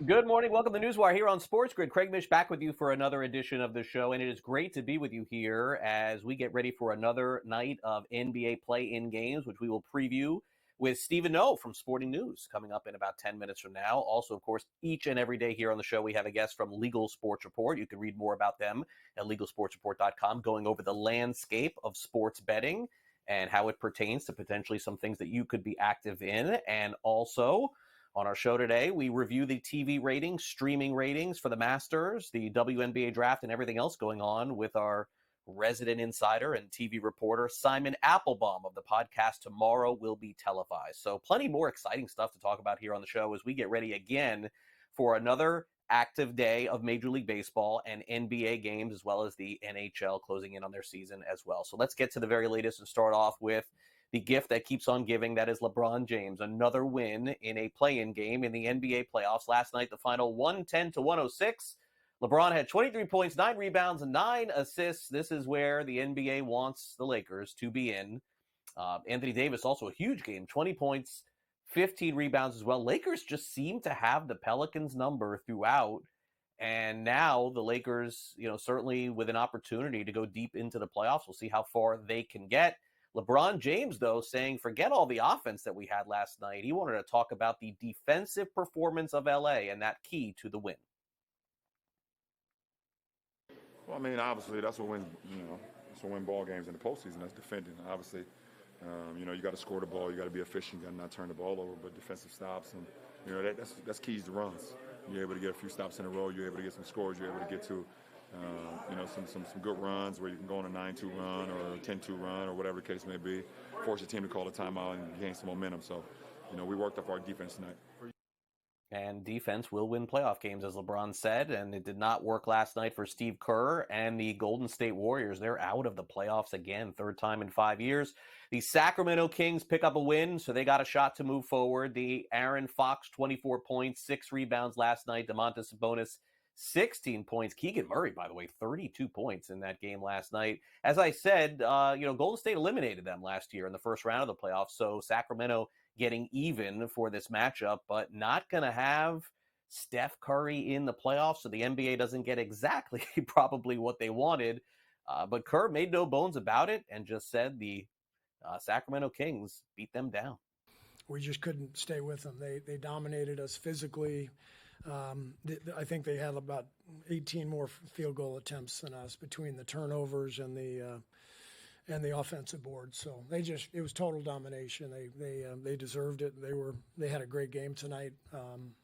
Good morning. Welcome to NewsWire here on SportsGrid. Craig Mish back with you for another edition of the show, and it is great to be with you here as we get ready for another night of NBA play-in games, which we will preview with Steph Noh from Sporting News coming up in about 10 minutes from now. Also, of course, each and every day here on the show, we have a guest from Legal Sports Report. You can read more about them at legalsportsreport.com, going over the landscape of sports betting and how it pertains to potentially some things that you could be active in. And also, on our show today, we review the TV ratings, streaming ratings for the Masters, the WNBA draft, and everything else going on with our resident insider and TV reporter, Simon Applebaum of the podcast Tomorrow Will Be Televised. So plenty more exciting stuff to talk about here on the show as we get ready again for another active day of Major League Baseball and NBA games, as well as the NHL closing in on their season as well. So let's get to the very latest and start off with the gift that keeps on giving, that is LeBron James. Another win in a play-in game in the NBA playoffs. Last night, the final 110-106. LeBron had 23 points, 9 rebounds, and 9 assists. This is where the NBA wants the Lakers to be in. Anthony Davis, also a huge game, 20 points, 15 rebounds as well. Lakers just seem to have the Pelicans number throughout. And now the Lakers, certainly with an opportunity to go deep into the playoffs. We'll see how far they can get. LeBron James, though, saying forget all the offense that we had last night. He wanted to talk about the defensive performance of LA and that key to the win. Well, I mean, obviously that's what wins. That's what win ball games in the postseason. That's defending. Obviously, you got to score the ball. You got to be efficient. You got to not turn the ball over. But defensive stops and that's keys to runs. You're able to get a few stops in a row. You're able to get some scores. You're able to get to some good runs where you can go on a 9-2 run or a 10-2 run or whatever the case may be, force your team to call a timeout and gain some momentum. So, we worked up our defense tonight. And defense will win playoff games, as LeBron said, and it did not work last night for Steve Kerr and the Golden State Warriors. They're out of the playoffs again, third time in 5 years. The Sacramento Kings pick up a win, so they got a shot to move forward. The Aaron Fox, 24 points, 6 rebounds last night. Domantas Sabonis, 16 points. Keegan Murray, by the way, 32 points in that game last night. As I said, Golden State eliminated them last year in the first round of the playoffs, so Sacramento getting even for this matchup, but not going to have Steph Curry in the playoffs, so the NBA doesn't get exactly probably what they wanted. But Kerr made no bones about it and just said the Sacramento Kings beat them down. We just couldn't stay with them. They dominated us physically. I think they had about 18 more field goal attempts than us between the turnovers and the offensive board. So it was total domination. They deserved it. They had a great game tonight.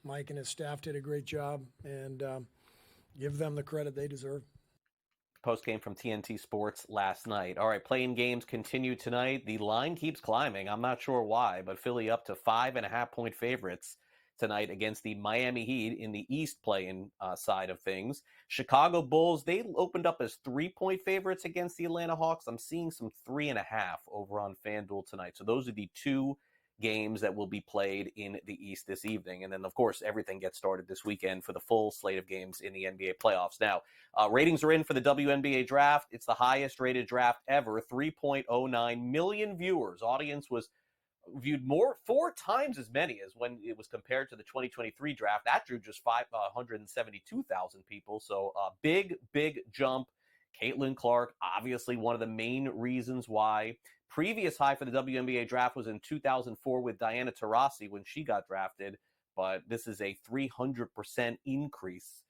Mike and his staff did a great job, and give them the credit they deserve. Post game from TNT Sports last night. All right, play-in games continue tonight. The line keeps climbing. I'm not sure why, but Philly up to 5.5-point favorites tonight against the Miami Heat in the East play-in side of things. Chicago Bulls, they opened up as 3-point favorites against the Atlanta Hawks. I'm seeing some 3.5 over on FanDuel tonight. So those are the two games that will be played in the East this evening. And then, of course, everything gets started this weekend for the full slate of games in the NBA playoffs. Now, ratings are in for the WNBA draft. It's the highest rated draft ever, 3.09 million viewers. Audience was viewed 4 times as many as when it was compared to the 2023 draft. That drew just 172,000 people. So a big jump. Caitlin Clark, obviously one of the main reasons why. Previous high for the WNBA draft was in 2004 with Diana Taurasi when she got drafted, but this is a 300% increase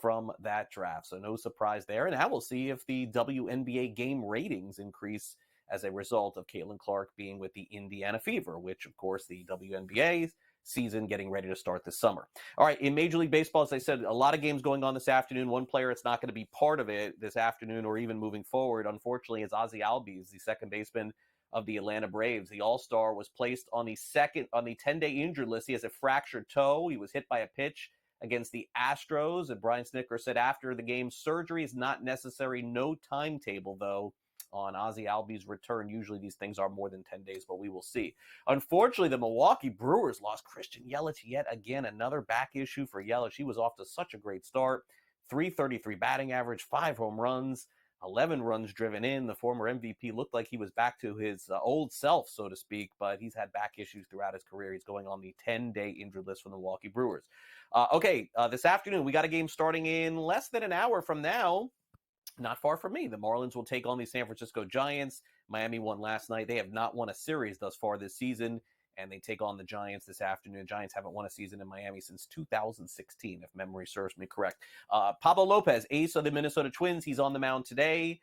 from that draft. So no surprise there. And now we'll see if the WNBA game ratings increase as a result of Caitlin Clark being with the Indiana Fever, which, of course, the WNBA season getting ready to start this summer. All right, in Major League Baseball, as I said, a lot of games going on this afternoon. One player that's not going to be part of it this afternoon or even moving forward, unfortunately, is Ozzie Albies, the second baseman of the Atlanta Braves. The All-Star was placed on the 10-day injured list. He has a fractured toe. He was hit by a pitch against the Astros, and Brian Snitker said after the game, surgery is not necessary. No timetable, though, on Ozzie Albies' return. Usually these things are more than 10 days, but we will see. Unfortunately, the Milwaukee Brewers lost Christian Yelich yet again. Another back issue for Yelich. He was off to such a great start. .333 batting average, 5 home runs. 11 runs driven in. The former MVP looked like he was back to his old self, so to speak, but he's had back issues throughout his career. He's going on the 10-day injured list for the Milwaukee Brewers. This afternoon, we got a game starting in less than an hour from now. Not far from me. The Marlins will take on the San Francisco Giants. Miami won last night. They have not won a series thus far this season, and they take on the Giants this afternoon. Giants haven't won a season in Miami since 2016, if memory serves me correct. Pablo Lopez, ace of the Minnesota Twins. He's on the mound today,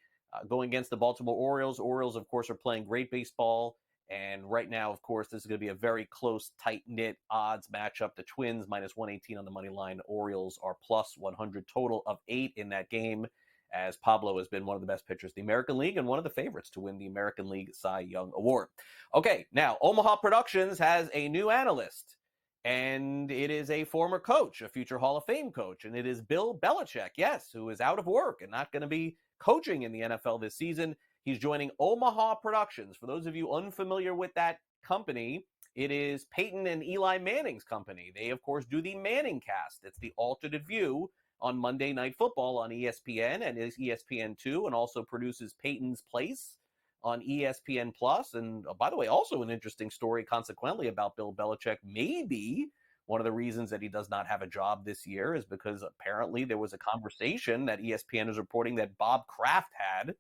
going against the Baltimore Orioles. Orioles, of course, are playing great baseball. And right now, of course, this is going to be a very close, tight-knit odds matchup. The Twins, minus 118 on the money line. Orioles are plus 100, total of 8 in that game, as Pablo has been one of the best pitchers in the American League and one of the favorites to win the American League Cy Young Award. Okay, now Omaha Productions has a new analyst, and it is a former coach, a future Hall of Fame coach, and it is Bill Belichick, yes, who is out of work and not going to be coaching in the NFL this season. He's joining Omaha Productions. For those of you unfamiliar with that company, it is Peyton and Eli Manning's company. They, of course, do the Manning Cast. It's the alternate view on Monday Night Football on ESPN and is ESPN2, and also produces Peyton's Place on ESPN+. And by the way, also an interesting story, consequently, about Bill Belichick. Maybe one of the reasons that he does not have a job this year is because apparently there was a conversation that ESPN is reporting that Bob Kraft had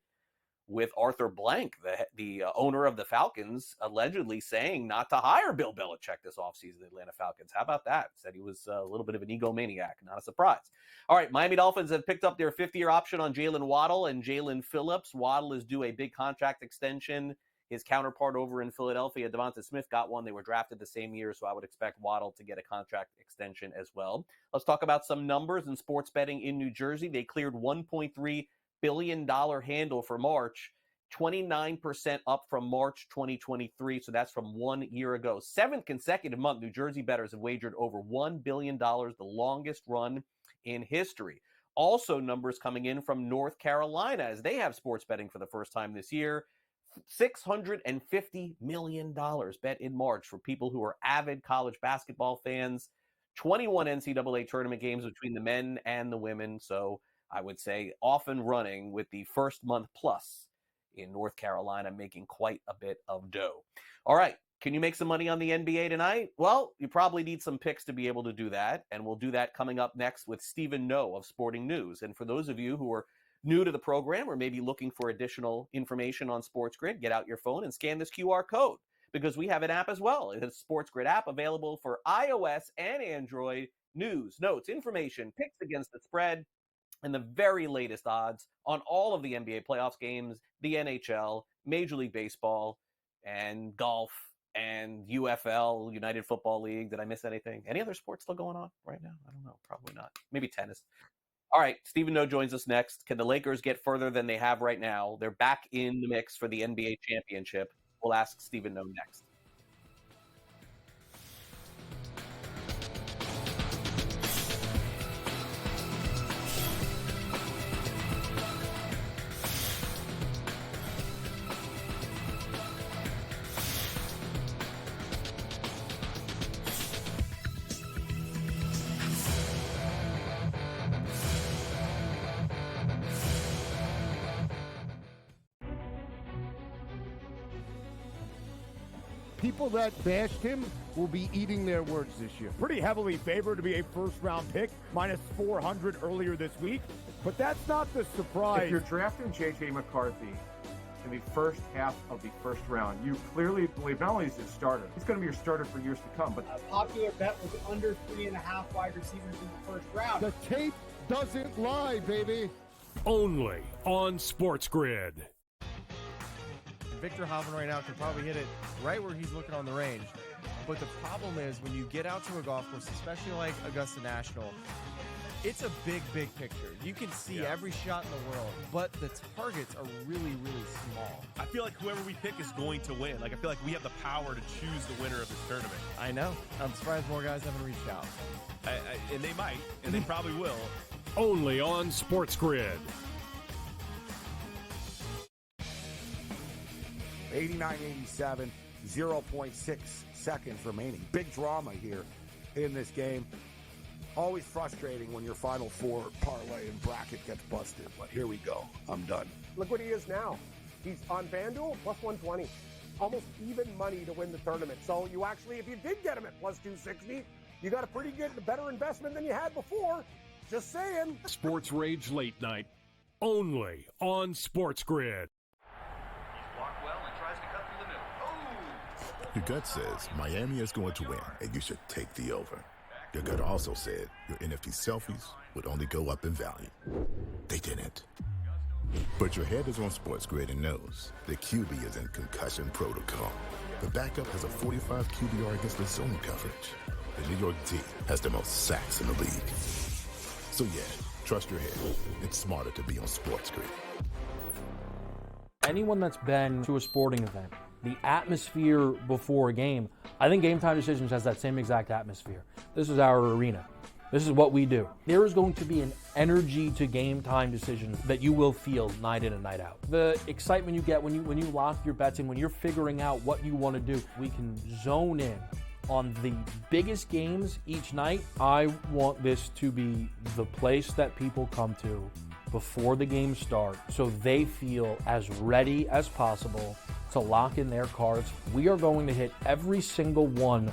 with Arthur Blank, the owner of the Falcons, allegedly saying not to hire Bill Belichick this offseason, the Atlanta Falcons. How about that? Said he was a little bit of an egomaniac. Not a surprise. All right, Miami Dolphins have picked up their 5th-year option on Jalen Waddle and Jalen Phillips. Waddle is due a big contract extension. His counterpart over in Philadelphia, Devonta Smith, got one. They were drafted the same year, so I would expect Waddle to get a contract extension as well. Let's talk about some numbers in sports betting in New Jersey. They cleared $1.3 billion handle for March, 29% up from March 2023. So that's from 1 year ago. 7th consecutive month, New Jersey bettors have wagered over $1 billion, the longest run in history. Also, numbers coming in from North Carolina as they have sports betting for the first time this year. $650 million bet in March for people who are avid college basketball fans. 21 NCAA tournament games between the men and the women. So I would say off and running with the first month plus in North Carolina, making quite a bit of dough. All right, can you make some money on the NBA tonight? Well, you probably need some picks to be able to do that, and we'll do that coming up next with Stephen Noh of Sporting News. And for those of you who are new to the program or maybe looking for additional information on SportsGrid, get out your phone and scan this QR code, because we have an app as well. It's a SportsGrid app available for iOS and Android. News, notes, information, picks against the spread, and the very latest odds on all of the NBA playoffs games, the NHL, Major League Baseball, and golf, and UFL, United Football League. Did I miss anything? Any other sports still going on right now? I don't know. Probably not. Maybe tennis. All right, Stephen Noh joins us next. Can the Lakers get further than they have right now? They're back in the mix for the NBA championship. We'll ask Stephen Noh next. People that bashed him will be eating their words this year. Pretty heavily favored to be a first-round pick, minus 400 earlier this week. But that's not the surprise. If you're drafting J.J. McCarthy in the first half of the first round, you clearly believe not only is he a starter, he's going to be your starter for years to come. But a popular bet was under 3.5 wide receivers in the first round. The tape doesn't lie, baby. Only on SportsGrid. Victor Hovland right now can probably hit it right where he's looking on the range. But the problem is when you get out to a golf course, especially like Augusta National, it's a big, big picture. You can see every shot in the world, but the targets are really, really small. I feel like whoever we pick is going to win. Like, I feel like we have the power to choose the winner of this tournament. I know. I'm surprised more guys haven't reached out. And they might, and they probably will. Only on SportsGrid. 89-87, 0.6 seconds remaining. Big drama here in this game. Always frustrating when your Final Four parlay and bracket gets busted, but here we go. I'm done. Look what he is now. He's on FanDuel, plus 120. Almost even money to win the tournament. So you actually, if you did get him at plus 260, you got a pretty good, better investment than you had before. Just saying. Sports Rage Late Night, only on SportsGrid. Your gut says Miami is going to win, and you should take the over. Your gut also said your NFT selfies would only go up in value. They didn't. But your head is on SportsGrid and knows the QB is in concussion protocol. The backup has a 45 QBR against the zone coverage. The New York D has the most sacks in the league. So yeah, trust your head. It's smarter to be on SportsGrid. Anyone that's been to a sporting event, the atmosphere before a game, I think Game Time Decisions has that same exact atmosphere. This is our arena. This is what we do. There is going to be an energy to Game Time Decisions that you will feel night in and night out. The excitement you get when you lock your bets in, when you're figuring out what you want to do, we can zone in on the biggest games each night. I want this to be the place that people come to before the games start so they feel as ready as possible to lock in their cards. We are going to hit every single one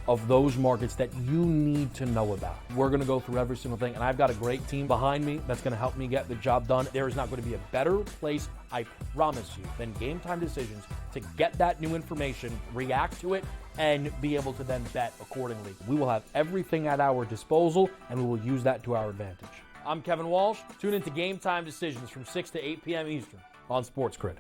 of those markets that you need to know about. We're going to go through every single thing, and I've got a great team behind me that's going to help me get the job done. There is not going to be a better place, I promise you, than Game Time Decisions to get that new information, react to it, and be able to then bet accordingly. We will have everything at our disposal, and we will use that to our advantage. I'm Kevin Walsh. Tune into Game Time Decisions from 6 to 8 p.m. Eastern on SportsGrid.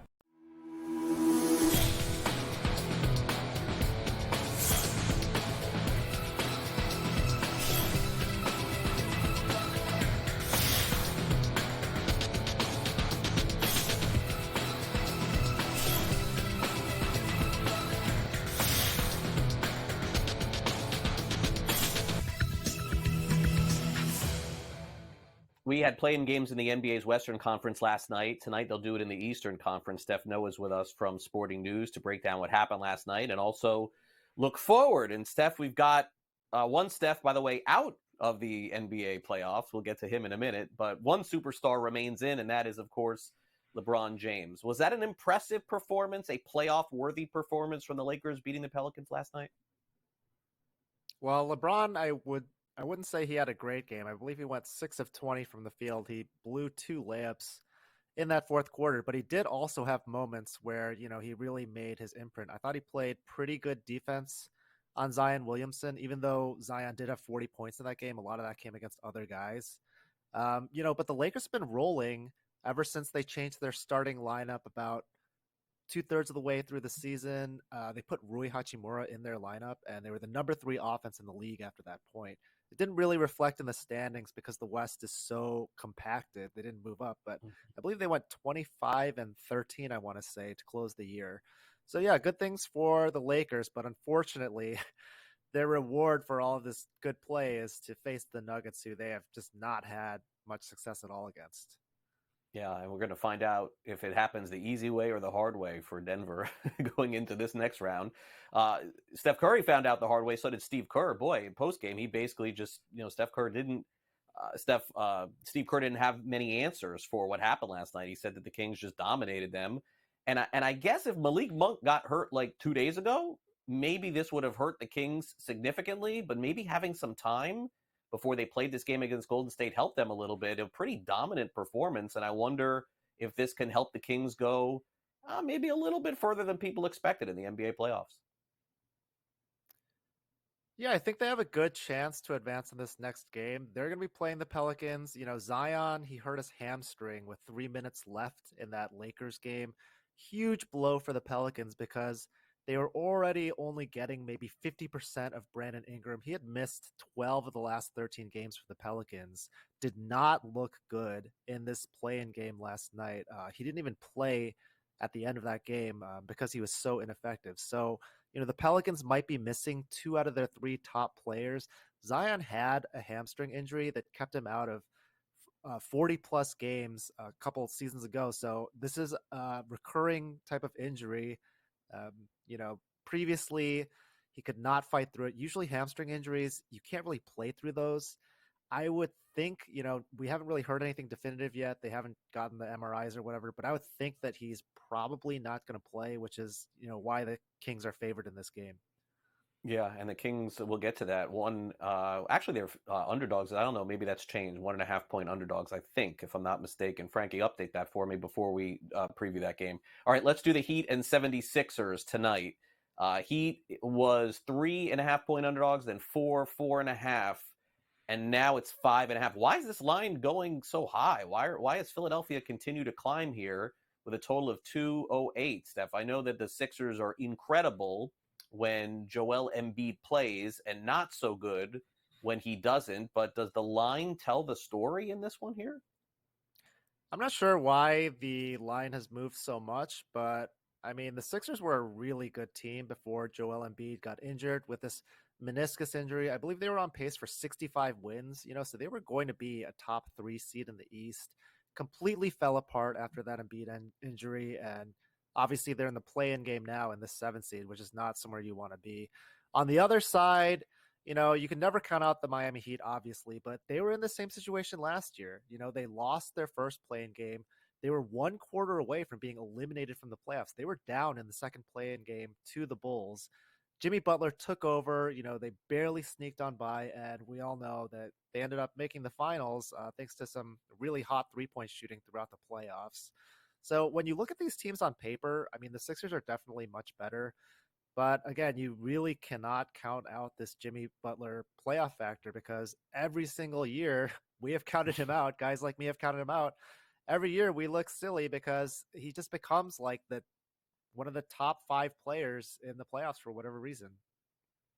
We had playing games in the NBA's Western Conference last night. Tonight they'll do it in the Eastern Conference. Steph Noh is with us from Sporting News to break down what happened last night and also look forward. And Steph, we've got one Steph, by the way, out of the NBA playoffs. We'll get to him in a minute. But one superstar remains in, and that is, of course, LeBron James. Was that an impressive performance, a playoff-worthy performance from the Lakers beating the Pelicans last night? Well, LeBron, I wouldn't say he had a great game. I believe he went 6 of 20 from the field. He blew 2 layups in that fourth quarter, but he did also have moments where, he really made his imprint. I thought he played pretty good defense on Zion Williamson, even though Zion did have 40 points in that game. A lot of that came against other guys. But the Lakers have been rolling ever since they changed their starting lineup about 2/3 of the way through the season. They put Rui Hachimura in their lineup, and they were the number 3 offense in the league after that point. It didn't really reflect in the standings because the West is so compacted. They didn't move up, but I believe they went 25-13, I want to say, to close the year. So yeah, good things for the Lakers, but unfortunately, their reward for all of this good play is to face the Nuggets, who they have just not had much success at all against. Yeah, and we're going to find out if it happens the easy way or the hard way for Denver going into this next round. Steph Curry found out the hard way. So did Steve Kerr. Boy, post-game, he basically just, Steve Kerr didn't have many answers for what happened last night. He said that the Kings just dominated them. And I guess if Malik Monk got hurt like 2 days ago, maybe this would have hurt the Kings significantly, but maybe having some time before they played this game against Golden State helped them a little bit. A pretty dominant performance, and I wonder if this can help the Kings go maybe a little bit further than people expected in the NBA playoffs. Yeah, I think they have a good chance to advance in this next game. They're going to be playing the Pelicans. Zion, he hurt his hamstring with 3 minutes left in that Lakers game. Huge blow for the Pelicans because they were already only getting maybe 50% of Brandon Ingram. He had missed 12 of the last 13 games for the Pelicans. Did not look good in this play-in game last night. He didn't even play at the end of that game because he was so ineffective. So, the Pelicans might be missing 2 out of their 3 top players. Zion had a hamstring injury that kept him out of 40-plus games a couple of seasons ago. So this is a recurring type of injury. Previously he could not fight through it. Usually hamstring injuries, you can't really play through those. I would think, we haven't really heard anything definitive yet. They haven't gotten the MRIs or whatever, but I would think that he's probably not going to play, which is, why the Kings are favored in this game. Yeah, and the Kings, we'll get to that. Actually, they're underdogs. I don't know. Maybe that's changed. 1.5-point underdogs, I think, if I'm not mistaken. Frankie, update that for me before we preview that game. All right, let's do the Heat and 76ers tonight. Heat was 3.5-point underdogs, then 4.5, and now it's 5.5. Why is this line going so high? Why has Philadelphia continue to climb here with a total of 208, Steph? I know that the Sixers are incredible when Joel Embiid plays and not so good when he doesn't, but does the line tell the story in this one here? I'm not sure why the line has moved so much, but I mean, the Sixers were a really good team before Joel Embiid got injured with this meniscus injury. I believe they were on pace for 65 wins, so they were going to be a top 3 seed in the East. Completely fell apart after that Embiid injury, and obviously they're in the play-in game now in the 7th seed, which is not somewhere you want to be. On the other side, you can never count out the Miami Heat, obviously, but they were in the same situation last year. They lost their first play-in game. They were 1 quarter away from being eliminated from the playoffs. They were down in the second play-in game to the Bulls. Jimmy Butler took over. They barely sneaked on by, and we all know that they ended up making the finals thanks to some really hot three-point shooting throughout the playoffs. So when you look at these teams on paper, I mean, the Sixers are definitely much better. But again, you really cannot count out this Jimmy Butler playoff factor because every single year we have counted him out. Guys like me have counted him out. Every year we look silly because he just becomes like one of the top 5 players in the playoffs for whatever reason.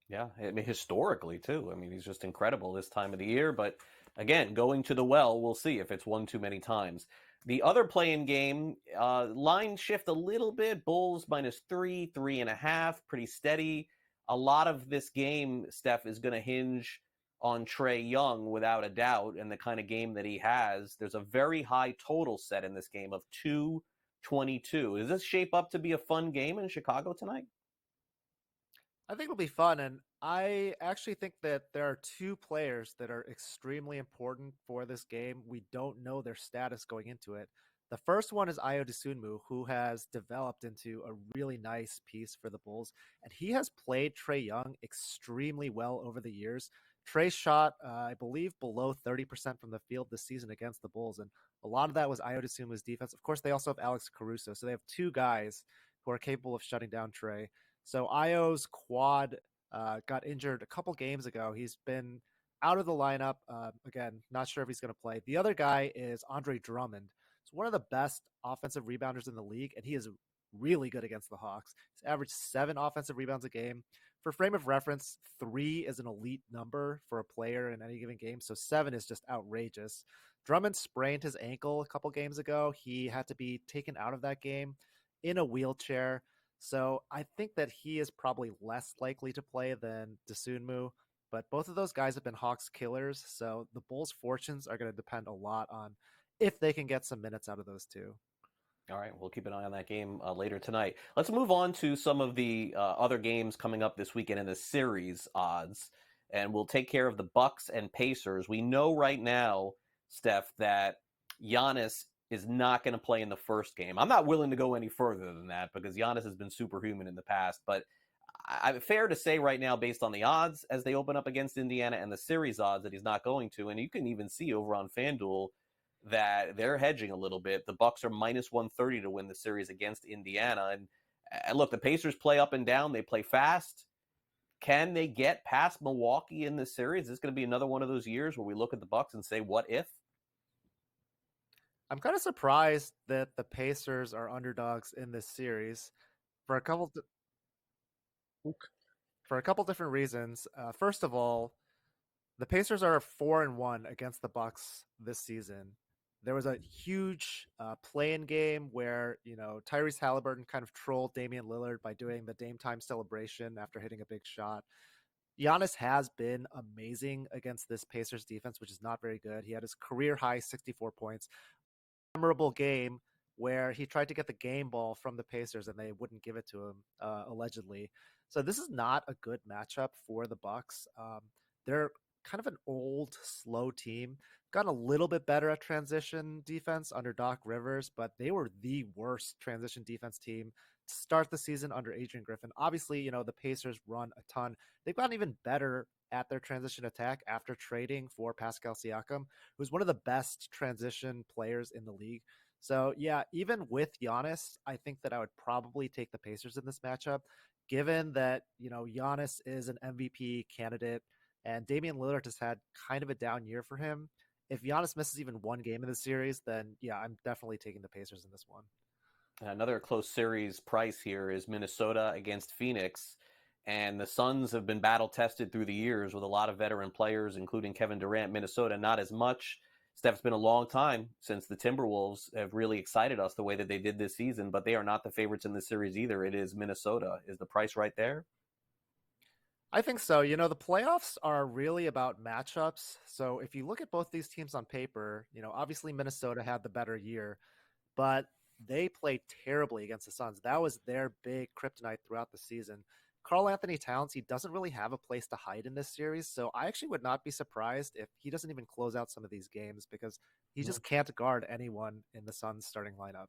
Yeah, I mean, historically, too. I mean, he's just incredible this time of the year. But again, going to the well, we'll see if it's one too many times. The other play-in game, line shift a little bit. Bulls -3, 3.5, pretty steady. A lot of this game, Steph, is going to hinge on Trae Young without a doubt and the kind of game that he has. There's a very high total set in this game of 222. Does this shape up to be a fun game in Chicago tonight? I think it'll be fun, and I actually think that there are 2 players that are extremely important for this game. We don't know their status going into it. The first one is Ayo Dosunmu, who has developed into a really nice piece for the Bulls, and he has played Trae Young extremely well over the years. Trae shot, I believe, below 30% from the field this season against the Bulls, and a lot of that was Ayo Dosunmu's defense. Of course, they also have Alex Caruso, so they have 2 guys who are capable of shutting down Trae. So Ayo's quad got injured a couple games ago. He's been out of the lineup. Again, not sure if he's going to play. The other guy is Andre Drummond. He's one of the best offensive rebounders in the league, and he is really good against the Hawks. He's averaged 7 offensive rebounds a game. For frame of reference, 3 is an elite number for a player in any given game, so 7 is just outrageous. Drummond sprained his ankle a couple games ago. He had to be taken out of that game in a wheelchair. So I think that he is probably less likely to play than Dosunmu, but both of those guys have been Hawks killers, so the Bulls' fortunes are going to depend a lot on if they can get some minutes out of those 2. All right, we'll keep an eye on that game later tonight. Let's move on to some of the other games coming up this weekend in the series odds, and we'll take care of the Bucks and Pacers. We know right now, Steph, that Giannis is not going to play in the first game. I'm not willing to go any further than that because Giannis has been superhuman in the past, but fair to say right now, based on the odds as they open up against Indiana and the series odds, that he's not going to. And you can even see over on FanDuel that they're hedging a little bit. The Bucks are -130 to win the series against Indiana. And look, the Pacers play up and down. They play fast. Can they get past Milwaukee in this series? Is this going to be another one of those years where we look at the Bucks and say, what if? I'm kind of surprised that the Pacers are underdogs in this series for a couple different reasons. First of all, the Pacers are 4-1 against the Bucks this season. There was a huge play-in game where, Tyrese Halliburton kind of trolled Damian Lillard by doing the Dame Time celebration after hitting a big shot. Giannis has been amazing against this Pacers defense, which is not very good. He had his career high 64 points. Memorable game where he tried to get the game ball from the Pacers and they wouldn't give it to him, allegedly. So this is not a good matchup for the Bucks. They're kind of an old, slow team. Gotten a little bit better at transition defense under Doc Rivers, but they were the worst transition defense team to start the season under Adrian Griffin. Obviously, the Pacers run a ton. They've gotten even better at their transition attack after trading for Pascal Siakam, who's one of the best transition players in the league. So, yeah, even with Giannis, I think that I would probably take the Pacers in this matchup, given that, Giannis is an MVP candidate and Damian Lillard has had kind of a down year for him. If Giannis misses even one game in the series, then, yeah, I'm definitely taking the Pacers in this one. Another close series price here is Minnesota against Phoenix. And the Suns have been battle-tested through the years with a lot of veteran players, including Kevin Durant. Minnesota, not as much. Steph's been a long time since the Timberwolves have really excited us the way that they did this season, but they are not the favorites in this series either. It is Minnesota. Is the price right there? I think so. The playoffs are really about matchups. So if you look at both these teams on paper, obviously Minnesota had the better year, but they played terribly against the Suns. That was their big kryptonite throughout the season. Karl Anthony Towns, he doesn't really have a place to hide in this series, so I actually would not be surprised if he doesn't even close out some of these games because he just can't guard anyone in the Suns starting lineup.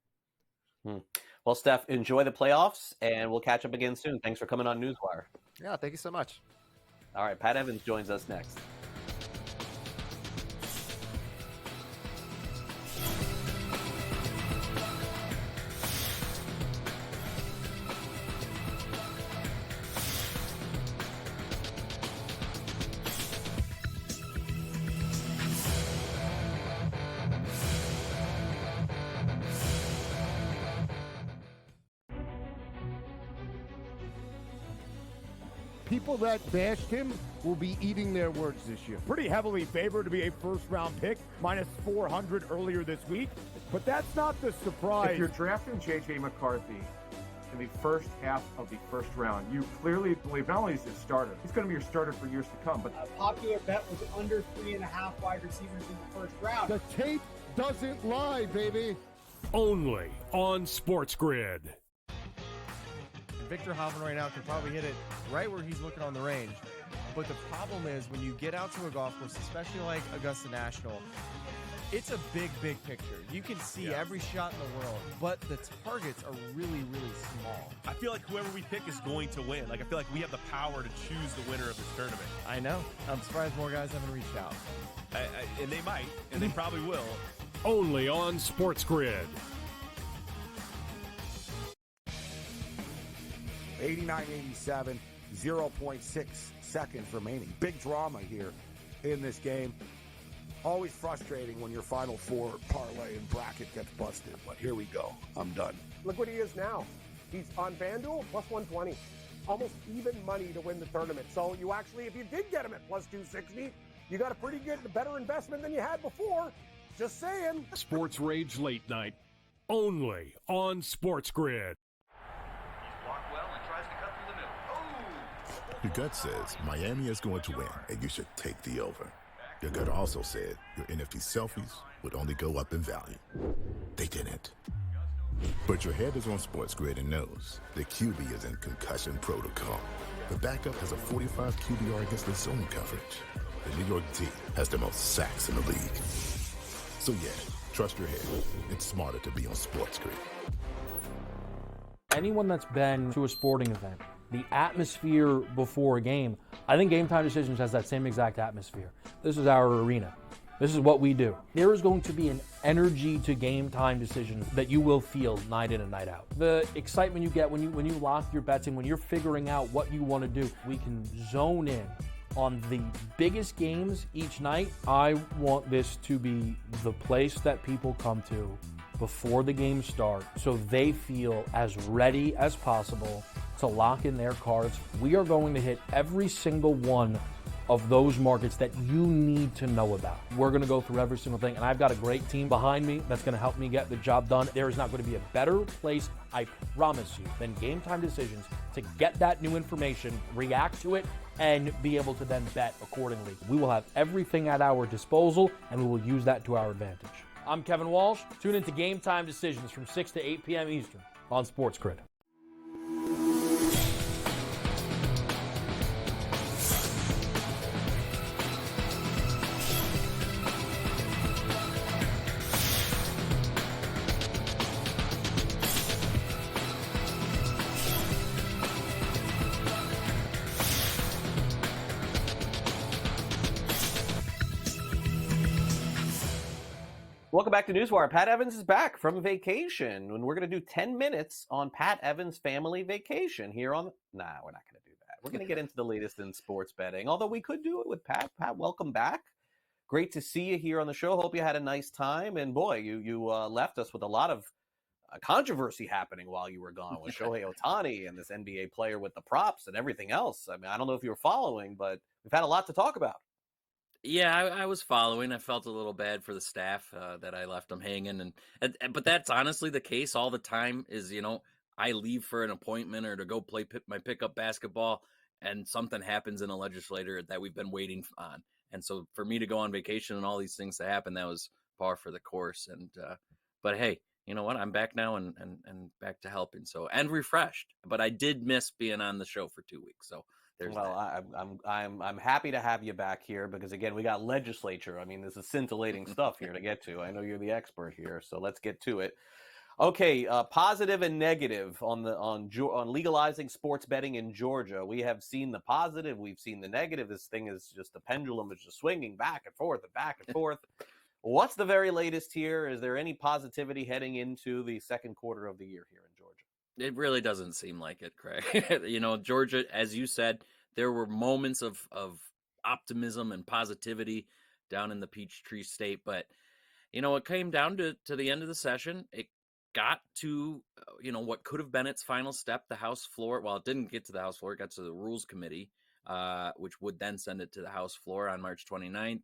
Well, Steph, enjoy the playoffs, and we'll catch up again soon. Thanks for coming on NewsWire. Yeah, thank you so much. All right, Pat Evans joins us next. People that bashed him will be eating their words this year. Pretty heavily favored to be a first-round pick, minus 400 earlier this week. But that's not the surprise. If you're drafting J.J. McCarthy in the first half of the first round, you clearly believe not only is he a starter, he's going to be your starter for years to come. But a popular bet was under 3.5 wide receivers in the first round. The tape doesn't lie, baby. Only on SportsGrid. Victor Hovland right now can probably hit it right where he's looking on the range. But the problem is when you get out to a golf course, especially like Augusta National, it's a big, big picture. You can see every shot in the world, but the targets are really, really small. I feel like whoever we pick is going to win. I feel like we have the power to choose the winner of this tournament. I know. I'm surprised more guys haven't reached out. And they might, and they probably will. Only on SportsGrid. 89-87, 0.6 seconds remaining. Big drama here in this game. Always frustrating when your Final Four parlay and bracket gets busted, but here we go. I'm done. Look what he is now. He's on FanDuel, plus 120. Almost even money to win the tournament. So you actually, if you did get him at plus 260, you got a pretty good, better investment than you had before. Just saying. Sports Rage Late Night. Only on SportsGrid. Your gut says Miami is going to win, and you should take the over. Your gut also said your NFT selfies would only go up in value. They didn't. But your head is on SportsGrid and knows the QB is in concussion protocol. The backup has a 45 QBR against the zone coverage. The New York D has the most sacks in the league. So yeah, trust your head. It's smarter to be on SportsGrid. Anyone that's been to a sporting event, the atmosphere before a game, I think Game Time Decisions has that same exact atmosphere. This is our arena. This is what we do. There is going to be an energy to Game Time Decisions that you will feel night in and night out. The excitement you get when you lock your bets in, when you're figuring out what you want to do, we can zone in on the biggest games each night. I want this to be the place that people come to before the games start so they feel as ready as possible to lock in their cards. We are going to hit every single one of those markets that you need to know about. We're going to go through every single thing, and I've got a great team behind me that's going to help me get the job done. There is not going to be a better place, I promise you, than Game Time Decisions to get that new information, react to it, and be able to then bet accordingly. We will have everything at our disposal, and we will use that to our advantage. I'm Kevin Walsh. Tune into Game Time Decisions from 6 to 8 p.m. Eastern on SportsGrid. Welcome back to NewsWire. Pat Evans is back from vacation, and we're going to do 10 minutes on Pat Evans' family vacation here on... Nah, we're not going to do that. We're going to get into the latest in sports betting, although we could do it with Pat. Pat, welcome back. Great to see you here on the show. Hope you had a nice time. And boy, you left us with a lot of controversy happening while you were gone with Shohei Ohtani and this NBA player with the props and everything else. I mean, I don't know if you were following, but we've had a lot to talk about. Yeah, I was following. I felt a little bad for the staff that I left them hanging, but that's honestly the case all the time. Is I leave for an appointment or to go play my pickup basketball, and something happens in a legislator that we've been waiting on. And so for me to go on vacation and all these things to happen, that was par for the course. And but hey, you know what? I'm back now and back to helping. So and refreshed. But I did miss being on the show for 2 weeks. So. I'm happy to have you back here because again we got legislature. I mean, this is scintillating stuff here to get to. I know you're the expert here, so let's get to it. Okay, positive and negative on legalizing sports betting in Georgia. We have seen the positive, we've seen the negative. This thing is just the pendulum is just swinging back and forth and back and forth. What's the very latest here? Is there any positivity heading into the second quarter of the year here in Georgia? It really doesn't seem like it, Craig. Georgia, as you said, there were moments of optimism and positivity down in the Peachtree State. But, it came down to the end of the session. It got to, what could have been its final step, the House floor. Well, it didn't get to the House floor. It got to the Rules Committee, which would then send it to the House floor on March 29th.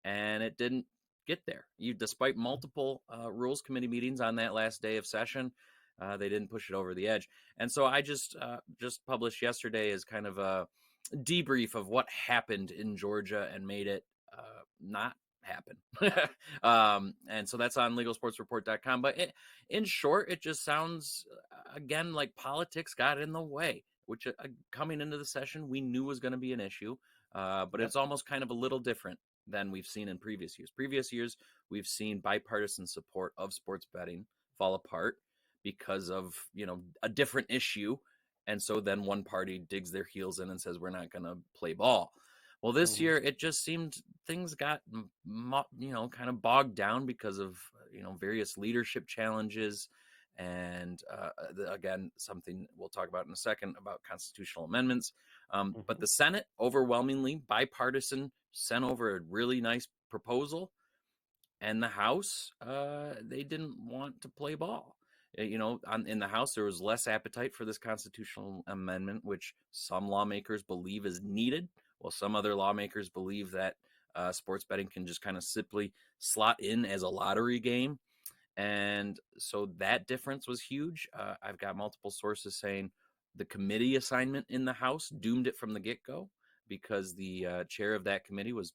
And it didn't get there. Despite multiple Rules Committee meetings on that last day of session, they didn't push it over the edge. And so I just published yesterday as kind of a debrief of what happened in Georgia and made it not happen. And so that's on legalsportsreport.com. But in short, it just sounds, again, like politics got in the way, which coming into the session, we knew was going to be an issue. But it's almost kind of a little different than we've seen in previous years. Previous years, we've seen bipartisan support of sports betting fall apart because of, a different issue. And so then one party digs their heels in and says, we're not going to play ball. Well, this year, it just seemed things got, kind of bogged down because of, various leadership challenges. And again, something we'll talk about in a second about constitutional amendments. But the Senate, overwhelmingly bipartisan, sent over a really nice proposal. And the House, they didn't want to play ball. In the House, there was less appetite for this constitutional amendment, which some lawmakers believe is needed. Well, some other lawmakers believe that sports betting can just kind of simply slot in as a lottery game. And so that difference was huge. I've got multiple sources saying the committee assignment in the House doomed it from the get-go because the chair of that committee was,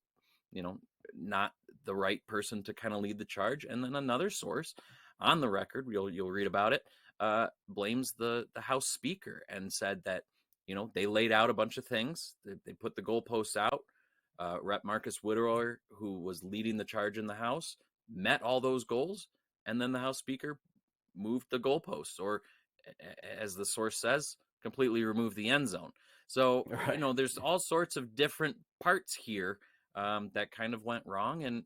not the right person to kind of lead the charge. And then another source on the record, you'll read about it, blames the House Speaker and said that, they laid out a bunch of things. They put the goalposts out. Rep. Marcus Whitterer, who was leading the charge in the House, met all those goals. And then the House Speaker moved the goalposts, or as the source says, completely removed the end zone. So, there's all sorts of different parts here that kind of went wrong. And,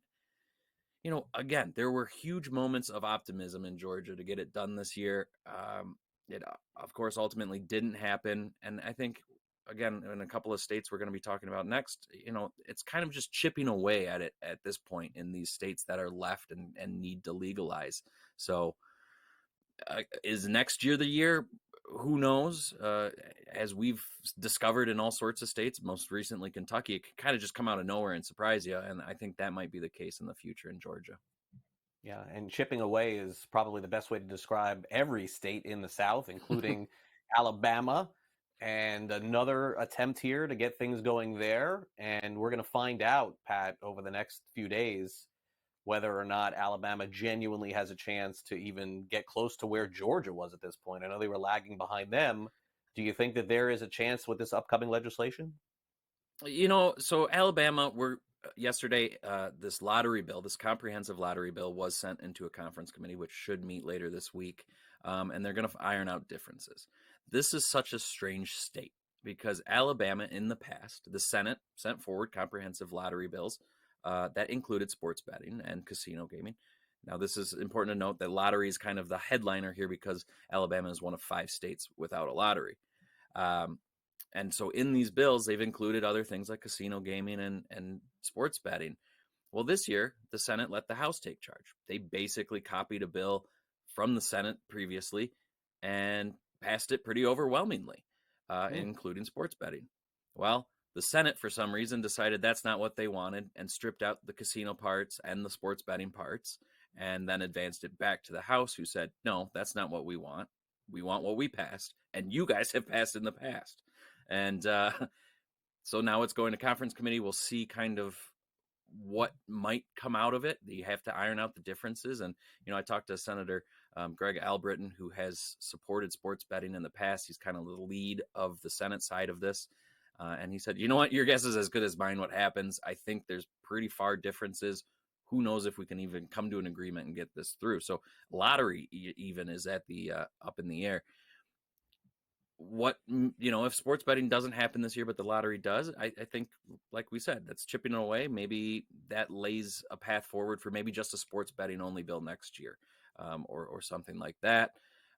again, there were huge moments of optimism in Georgia to get it done this year. It, of course, ultimately didn't happen. And I think, again, in a couple of states we're going to be talking about next, it's kind of just chipping away at it at this point in these states that are left and need to legalize. So is next year the year? Who knows? As we've discovered in all sorts of states, most recently Kentucky, it can kind of just come out of nowhere and surprise you. And I think that might be the case in the future in Georgia. Yeah, and chipping away is probably the best way to describe every state in the South, including Alabama, and another attempt here to get things going there. And we're going to find out, Pat, over the next few days, whether or not Alabama genuinely has a chance to even get close to where Georgia was at this point. I know they were lagging behind them. Do you think that there is a chance with this upcoming legislation? So Alabama, yesterday, this lottery bill, this comprehensive lottery bill was sent into a conference committee, which should meet later this week. And they're going to iron out differences. This is such a strange state because Alabama in the past, the Senate sent forward comprehensive lottery bills that included sports betting and casino gaming. Now, this is important to note that lottery is kind of the headliner here because Alabama is one of 5 states without a lottery. And so in these bills, they've included other things like casino gaming and sports betting. Well, this year, the Senate let the House take charge. They basically copied a bill from the Senate previously and passed it pretty overwhelmingly, including sports betting. Well, the Senate, for some reason, decided that's not what they wanted and stripped out the casino parts and the sports betting parts, and then advanced it back to the House, who said, no, that's not what we want. We want what we passed, and you guys have passed in the past. And so now it's going to conference committee. We'll see kind of what might come out of it. You have to iron out the differences. And, I talked to Senator Greg Albritton, who has supported sports betting in the past. He's kind of the lead of the Senate side of this. And he said, you know what, your guess is as good as mine what happens. I think there's pretty far differences. Who knows if we can even come to an agreement and get this through. So lottery even is at the up in the air. What, if sports betting doesn't happen this year, but the lottery does, I think, like we said, that's chipping away. Maybe that lays a path forward for maybe just a sports betting only bill next year, or something like that.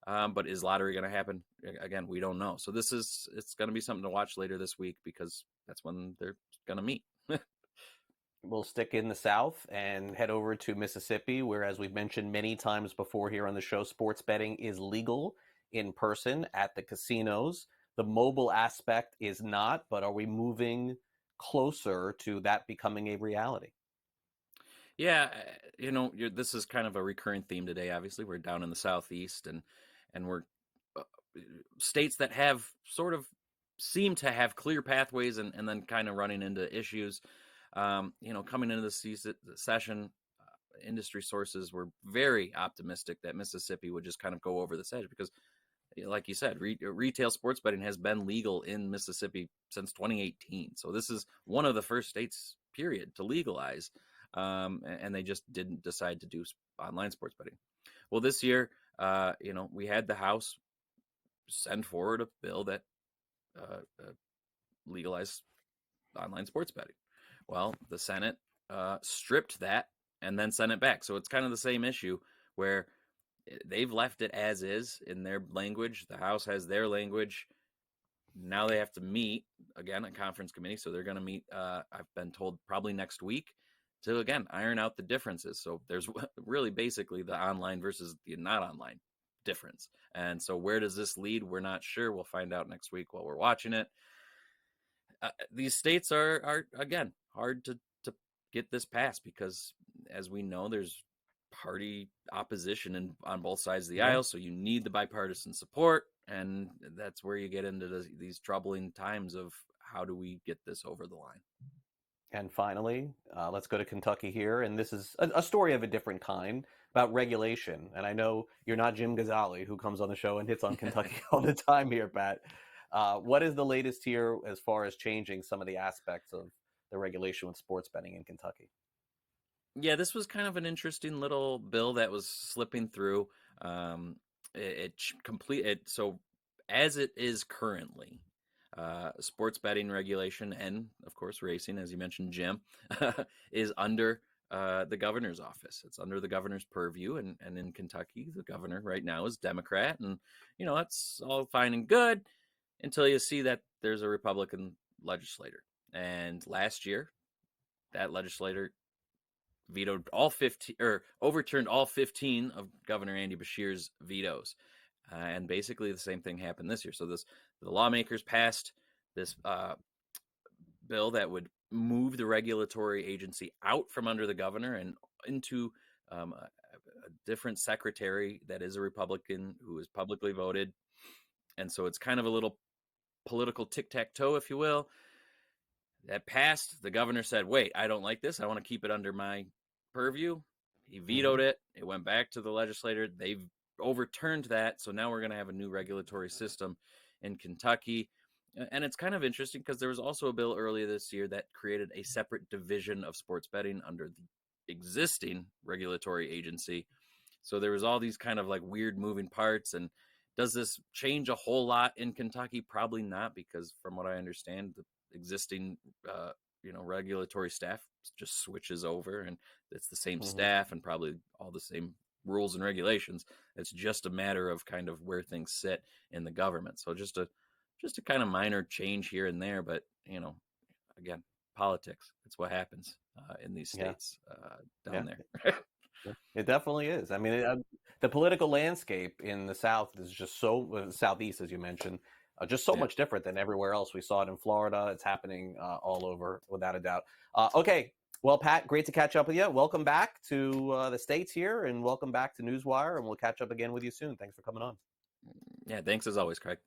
But is lottery going to happen? Again, we don't know. So it's going to be something to watch later this week because that's when they're going to meet. We'll stick in the South and head over to Mississippi, where, as we've mentioned many times before here on the show, sports betting is legal in person at the casinos. The mobile aspect is not, but are we moving closer to that becoming a reality? Yeah, this is kind of a recurring theme today. Obviously, we're down in the Southeast, and we're states that have sort of seem to have clear pathways and then kind of running into issues. Coming into the session, industry sources were very optimistic that Mississippi would just kind of go over this edge because, like you said, retail sports betting has been legal in Mississippi since 2018. So this is one of the first states, period, to legalize. And they just didn't decide to do online sports betting. Well, this year, we had the House send forward a bill that legalized online sports betting. Well, the Senate stripped that and then sent it back. So it's kind of the same issue where they've left it as is in their language. The House has their language. Now they have to meet, again, a conference committee. So they're going to meet, I've been told, probably next week to, again, iron out the differences. So there's really basically the online versus the not online difference. And so where does this lead? We're not sure. We'll find out next week while we're watching it. These states are again, hard to get this passed because, as we know, there's party opposition on both sides of the aisle. So you need the bipartisan support. And that's where you get into these troubling times of how do we get this over the line. And finally, let's go to Kentucky here. And this is a story of a different kind about regulation. And I know you're not Jim Ghazali, who comes on the show and hits on Kentucky all the time here, Pat. What is the latest here as far as changing some of the aspects of the regulation with sports betting in Kentucky? Yeah, this was kind of an interesting little bill that was slipping through. So as it is currently, sports betting regulation and, of course, racing, as you mentioned, Jim, is under the governor's office. It's under the governor's purview. And in Kentucky, the governor right now is Democrat. And, that's all fine and good until you see that there's a Republican legislator. And last year, that legislator vetoed overturned all 15 of Governor Andy Beshear's vetoes. And basically the same thing happened this year. So the lawmakers passed this bill that would move the regulatory agency out from under the governor and into a different secretary that is a Republican who is publicly voted. And so it's kind of a little political tic-tac-toe, if you will. That passed. The governor said, wait, I don't like this. I want to keep it under my purview. He vetoed it. It went back to the legislator. They've overturned that. So now we're going to have a new regulatory system in Kentucky. And it's kind of interesting because there was also a bill earlier this year that created a separate division of sports betting under the existing regulatory agency. So there was all these kind of like weird moving parts. And does this change a whole lot in Kentucky? Probably not, because from what I understand, the existing regulatory staff just switches over, and it's the same staff and probably all the same rules and regulations. It's just a matter of kind of where things sit in the government. So just a kind of minor change here and there, but again, politics. It's what happens in these states down there. It definitely is. I mean, the political landscape in the South is just Southeast, as you mentioned, just so much different than everywhere else. We saw it in Florida. It's happening all over, without a doubt. Okay. Well, Pat, great to catch up with you. Welcome back to the States here, and welcome back to NewsWire, and we'll catch up again with you soon. Thanks for coming on. Yeah, thanks as always, Craig.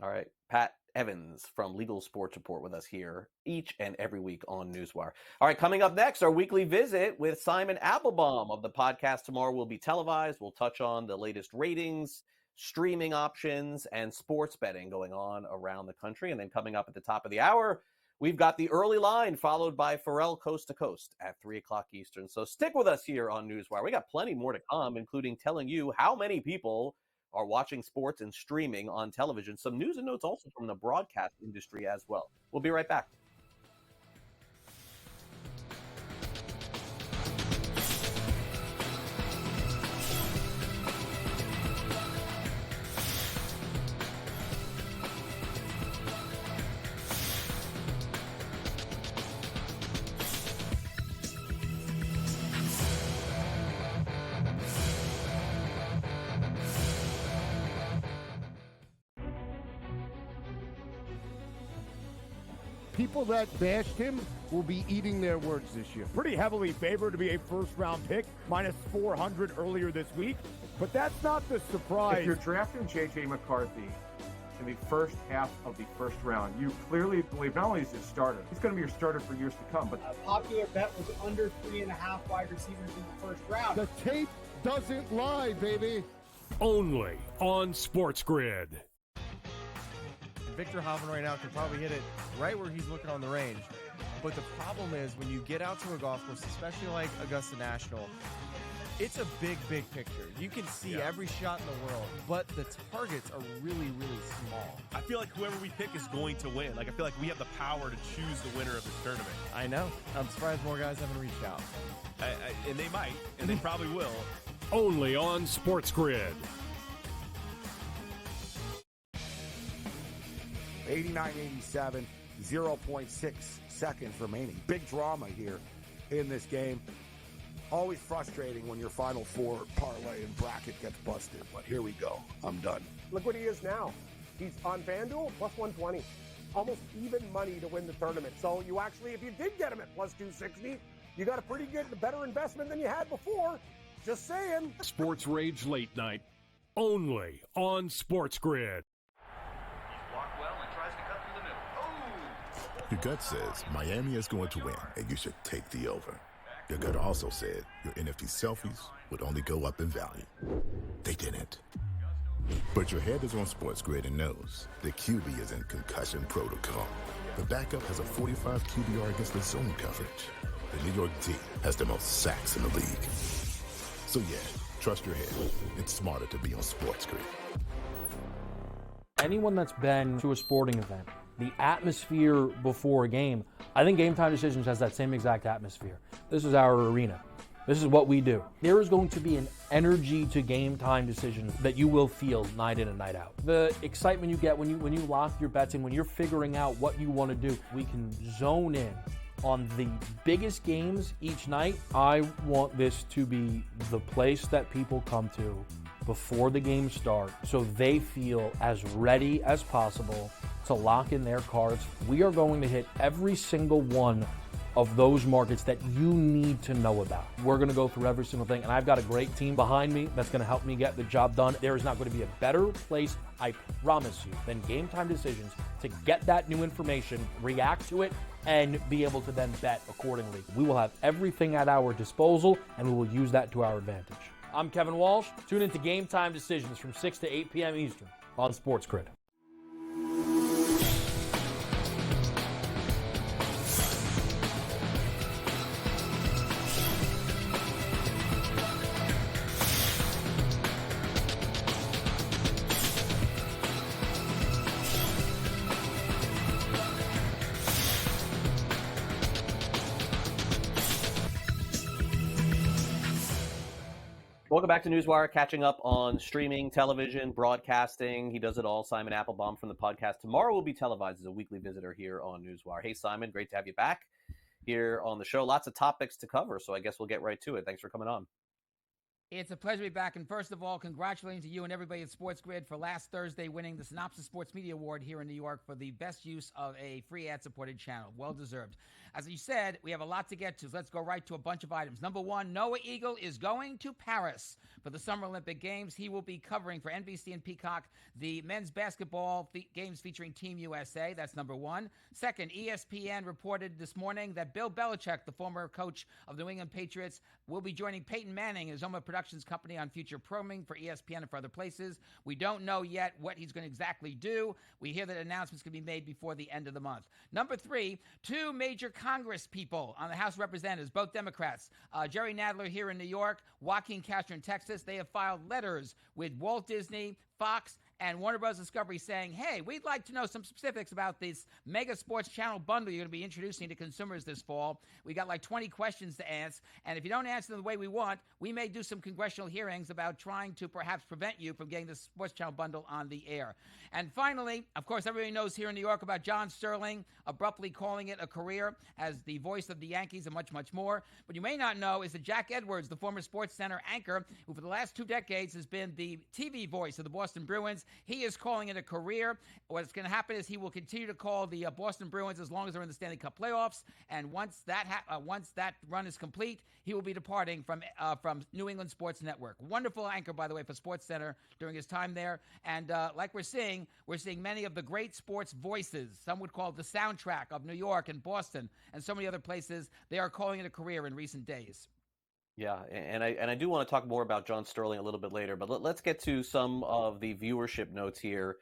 All right. Pat Evans from Legal Sports Report with us here each and every week on NewsWire. All right, coming up next, our weekly visit with Simon Applebaum of the podcast tomorrow will be televised. We'll touch on the latest ratings, streaming options, and sports betting going on around the country. And then coming up at the top of the hour, we've got the early line followed by Pharrell Coast to Coast at 3 o'clock Eastern. So stick with us here on NewsWire. We got plenty more to come, including telling you how many people are watching sports and streaming on television. Some news and notes also from the broadcast industry as well. We'll be right back. People that bashed him will be eating their words this year. Pretty heavily favored to be a first-round pick, minus 400 earlier this week. But that's not the surprise. If you're drafting J.J. McCarthy in the first half of the first round, you clearly believe not only is he a starter, he's going to be your starter for years to come. But a popular bet was under 3.5 wide receivers in the first round. The tape doesn't lie, baby. Only on SportsGrid. Victor Hovland right now can probably hit it right where he's looking on the range. But the problem is when you get out to a golf course, especially like Augusta National, it's a big, big picture. You can see every shot in the world, but the targets are really, really small. I feel like whoever we pick is going to win. Like, I feel like we have the power to choose the winner of this tournament. I know. I'm surprised more guys haven't reached out. And they might, and they probably will. Only on SportsGrid. 89-87, 0.6 seconds remaining. Big drama here in this game. Always frustrating when your Final Four parlay and bracket gets busted, but here we go. I'm done. Look what he is now. He's on FanDuel, plus 120. Almost even money to win the tournament. So you actually, if you did get him at plus 260, you got a pretty good, better investment than you had before. Just saying. Sports Rage Late Night. Only on SportsGrid. Your gut says Miami is going to win, and you should take the over. Your gut also said your NFT selfies would only go up in value. They didn't. But your head is on SportsGrid and knows the QB is in concussion protocol. The backup has a 45 QBR against the zone coverage. The New York D has the most sacks in the league. So yeah, trust your head. It's smarter to be on SportsGrid. Anyone that's been to a sporting event, the atmosphere before a game, I think Game Time Decisions has that same exact atmosphere. This is our arena. This is what we do. There is going to be an energy to Game Time Decisions that you will feel night in and night out. The excitement you get when you lock your bets in, when you're figuring out what you want to do, we can zone in on the biggest games each night. I want this to be the place that people come to before the games start so they feel as ready as possible to lock in their cards. We are going to hit every single one of those markets that you need to know about. We're going to go through every single thing, and I've got a great team behind me that's going to help me get the job done. There is not going to be a better place, I promise you, than Game Time Decisions to get that new information, react to it, and be able to then bet accordingly. We will have everything at our disposal, and we will use that to our advantage. I'm Kevin Walsh. Tune into Game Time Decisions from 6 to 8 p.m. Eastern on SportsGrid. Welcome back to NewsWire, catching up on streaming, television, broadcasting. He does it all. Simon Applebaum from the podcast Tomorrow will be televised as a weekly visitor here on NewsWire. Hey, Simon, great to have you back here on the show. Lots of topics to cover, so I guess we'll get right to it. Thanks for coming on. It's a pleasure to be back. And first of all, congratulations to you and everybody at SportsGrid for last Thursday winning the Synopsis Sports Media Award here in New York for the best use of a free ad-supported channel. Well deserved. As you said, we have a lot to get to, so let's go right to a bunch of items. Number one, Noah Eagle is going to Paris for the Summer Olympic Games. He will be covering for NBC and Peacock the men's basketball games featuring Team USA. That's number one. Second, ESPN reported this morning that Bill Belichick, the former coach of the New England Patriots, will be joining Peyton Manning and his Zoma Productions company on future programming for ESPN and for other places. We don't know yet what he's going to exactly do. We hear that announcements can be made before the end of the month. Number three, two major Congress people on the House of Representatives, both Democrats, Jerry Nadler here in New York, Joaquin Castro in Texas. They have filed letters with Walt Disney, Fox, and Warner Bros. Discovery saying, hey, we'd like to know some specifics about this mega sports channel bundle you're going to be introducing to consumers this fall. We got like 20 questions to ask, and if you don't answer them the way we want, we may do some congressional hearings about trying to perhaps prevent you from getting the sports channel bundle on the air. And finally, of course, everybody knows here in New York about John Sterling abruptly calling it a career as the voice of the Yankees and much, much more. But you may not know is that Jack Edwards, the former Sports Center anchor, who for the last 2 decades has been the TV voice of the Boston Bruins, he is calling it a career. What's going to happen is he will continue to call the Boston Bruins as long as they're in the Stanley Cup playoffs. And once that run is complete, he will be departing from New England Sports Network. Wonderful anchor, by the way, for Sports Center during his time there. And like we're seeing many of the great sports voices. Some would call it the soundtrack of New York and Boston and so many other places. They are calling it a career in recent days. Yeah, and I do want to talk more about John Sterling a little bit later, but let's get to some of the viewership notes here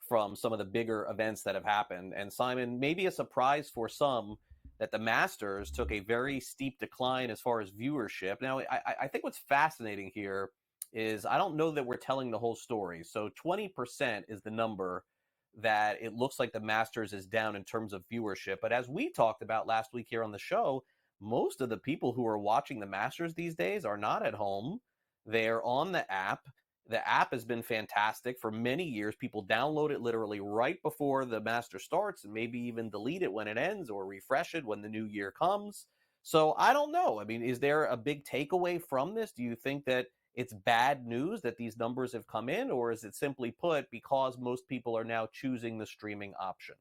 from some of the bigger events that have happened. And Simon, maybe a surprise for some that the Masters took a very steep decline as far as viewership. Now, I think what's fascinating here is I don't know that we're telling the whole story. So 20% is the number that it looks like the Masters is down in terms of viewership. But as we talked about last week here on the show, most of the people who are watching the Masters these days are not at home. They're on the app. The app has been fantastic for many years. People download it literally right before the Masters starts and maybe even delete it when it ends or refresh it when the new year comes. So I don't know. I mean, is there a big takeaway from this? Do you think that it's bad news that these numbers have come in, or is it simply put because most people are now choosing the streaming option?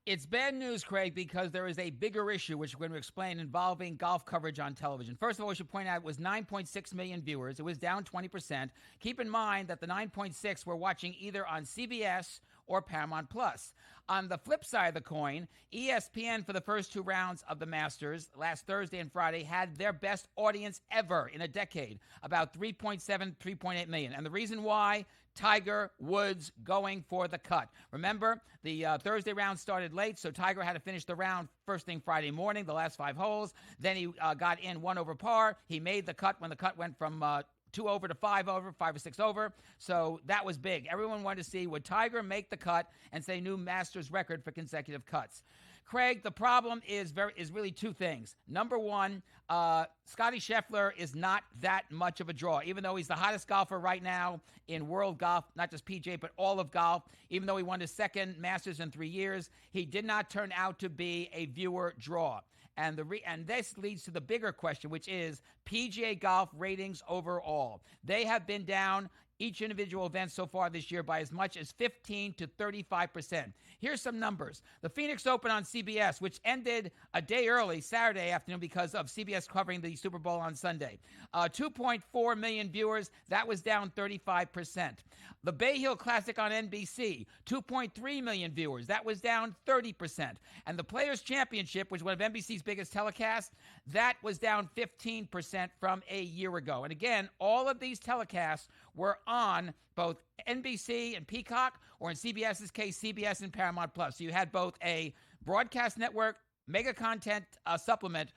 It's bad news, Craig, because there is a bigger issue, which we're going to explain, involving golf coverage on television. First of all, we should point out it was 9.6 million viewers. It was down 20%. Keep in mind that the 9.6 were watching either on CBS or Paramount Plus. On the flip side of the coin, ESPN for the first 2 rounds of the Masters, last Thursday and Friday, had their best audience ever in a decade, about 3.7, 3.8 million. And the reason why? Tiger Woods going for the cut. Remember, the Thursday round started late, so Tiger had to finish the round first thing Friday morning, the last 5 holes. Then he got in 1 over par. He made the cut when the cut went from 2 over to 5 over, 5 or 6 over. So that was big. Everyone wanted to see, would Tiger make the cut and set a new Masters record for consecutive cuts? Craig, the problem is really 2 things. Number one, Scottie Scheffler is not that much of a draw, even though he's the hottest golfer right now in world golf, not just PGA, but all of golf. Even though he won his 2nd Masters in 3 years, he did not turn out to be a viewer draw. And this leads to the bigger question, which is PGA golf ratings overall. They have been down each individual event so far this year by as much as 15 to 35%. Here's some numbers. The Phoenix Open on CBS, which ended a day early, Saturday afternoon, because of CBS covering the Super Bowl on Sunday. 2.4 million viewers. That was down 35%. The Bay Hill Classic on NBC, 2.3 million viewers. That was down 30%. And the Players' Championship, which was one of NBC's biggest telecasts, that was down 15% from a year ago. And again, all of these telecasts were on both NBC and Peacock, or in CBS's case, CBS and Paramount Plus. So you had both a broadcast network, mega content supplement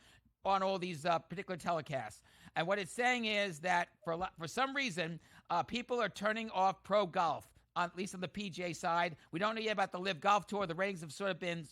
on all these particular telecasts. And what it's saying is that for some reason, people are turning off pro golf, at least on the PGA side. We don't know yet about the Live Golf Tour. The ratings have been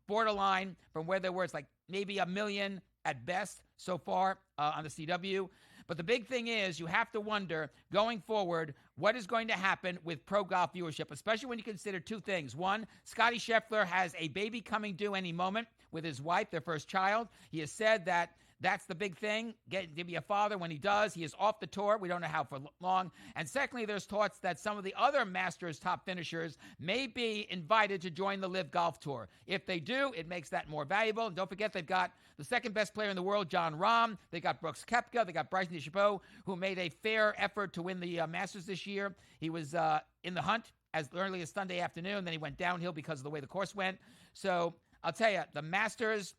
borderline from where they were. It's like maybe 1 million at best so far on the CW. But the big thing is you have to wonder, going forward, what is going to happen with pro golf viewership, especially when you consider two things. One, Scottie Scheffler has a baby coming due any moment with his wife, their first child. He has said that that's the big thing, get to be a father when he does. He is off the tour. We don't know how for long. And secondly, there's thoughts that some of the other Masters top finishers may be invited to join the LIV Golf Tour. If they do, it makes that more valuable. And don't forget, they've got the second best player in the world, John Rahm. They got Brooks Koepka. They got Bryson DeChambeau, who made a fair effort to win the Masters this year. He was in the hunt as early as Sunday afternoon. Then he went downhill because of the way the course went. So I'll tell you, the Masters,